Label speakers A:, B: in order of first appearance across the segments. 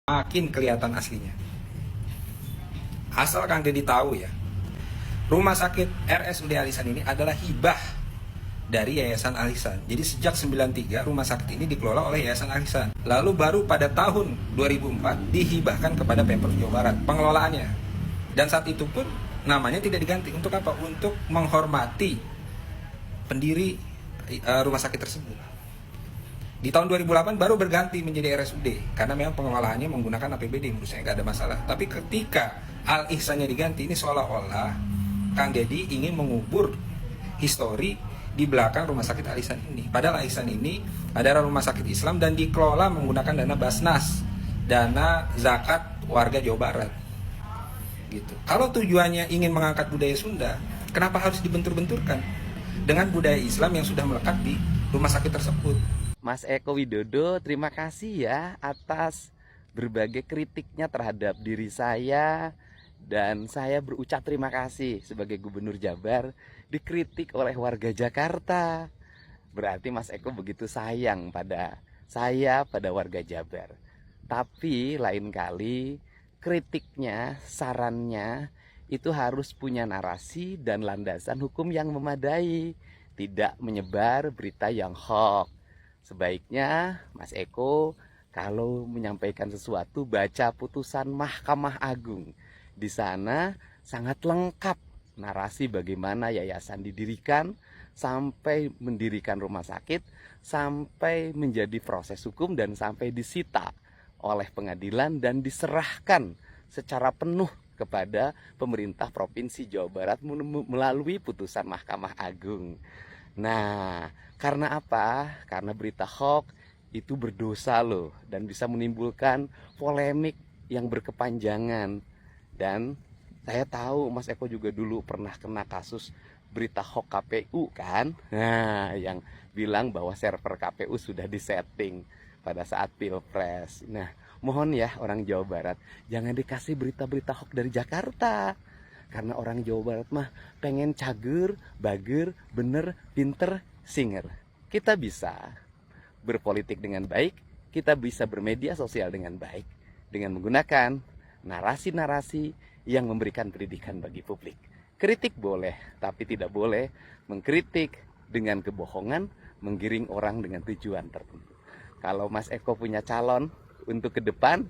A: makin kelihatan aslinya. Asal Kang Deddy tahu ya, rumah sakit RSUD Al-Ihsan ini adalah hibah dari Yayasan Al-Ihsan. Jadi sejak 93 rumah sakit ini dikelola oleh Yayasan Al-Ihsan. Lalu baru pada tahun 2004 dihibahkan kepada Pemprov Jawa Barat pengelolaannya. Dan saat itu pun namanya tidak diganti. Untuk apa? Untuk menghormati pendiri rumah sakit tersebut. Di tahun 2008 baru berganti menjadi RSUD karena memang pengelolaannya menggunakan APBD, menurut saya nggak ada masalah. Tapi ketika Al-Ihsannya diganti, ini seolah-olah Kang Deddy ingin mengubur histori di belakang rumah sakit Al-Ihsan ini. Padahal Al-Ihsan ini adalah rumah sakit Islam dan dikelola menggunakan dana Basnas, dana zakat warga Jawa Barat. Gitu. Kalau tujuannya ingin mengangkat budaya Sunda, kenapa harus dibentur-benturkan dengan budaya Islam yang sudah melekat di rumah sakit tersebut?
B: Mas Eko Widodo, terima kasih ya atas berbagai kritiknya terhadap diri saya. Dan saya berucap terima kasih sebagai Gubernur Jabar dikritik oleh warga Jakarta. Berarti Mas Eko begitu sayang pada saya, pada warga Jabar. Tapi lain kali kritiknya, sarannya itu harus punya narasi dan landasan hukum yang memadai. Tidak menyebar berita yang hoax. Sebaiknya Mas Eko kalau menyampaikan sesuatu baca putusan Mahkamah Agung. Di sana sangat lengkap narasi bagaimana yayasan didirikan, sampai mendirikan rumah sakit, sampai menjadi proses hukum dan sampai disita oleh pengadilan dan diserahkan secara penuh kepada pemerintah Provinsi Jawa Barat melalui putusan Mahkamah Agung. Nah, karena apa? Karena berita hoax itu berdosa loh dan bisa menimbulkan polemik yang berkepanjangan. Dan saya tahu Mas Eko juga dulu pernah kena kasus berita hoax KPU kan? Nah, yang bilang bahwa server KPU sudah disetting pada saat Pilpres. Nah, mohon ya orang Jawa Barat, jangan dikasih berita-berita hoax dari Jakarta. Karena orang Jawa Barat mah pengen cager, bager, bener, pinter, singer. Kita bisa berpolitik dengan baik, kita bisa bermedia sosial dengan baik, dengan menggunakan narasi-narasi yang memberikan pendidikan bagi publik. Kritik boleh, tapi tidak boleh mengkritik dengan kebohongan, menggiring orang dengan tujuan tertentu. Kalau Mas Eko punya calon untuk ke depan,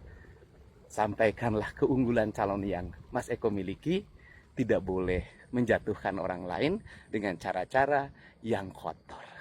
B: sampaikanlah keunggulan calon yang Mas Eko miliki. Tidak boleh menjatuhkan orang lain dengan cara-cara yang kotor.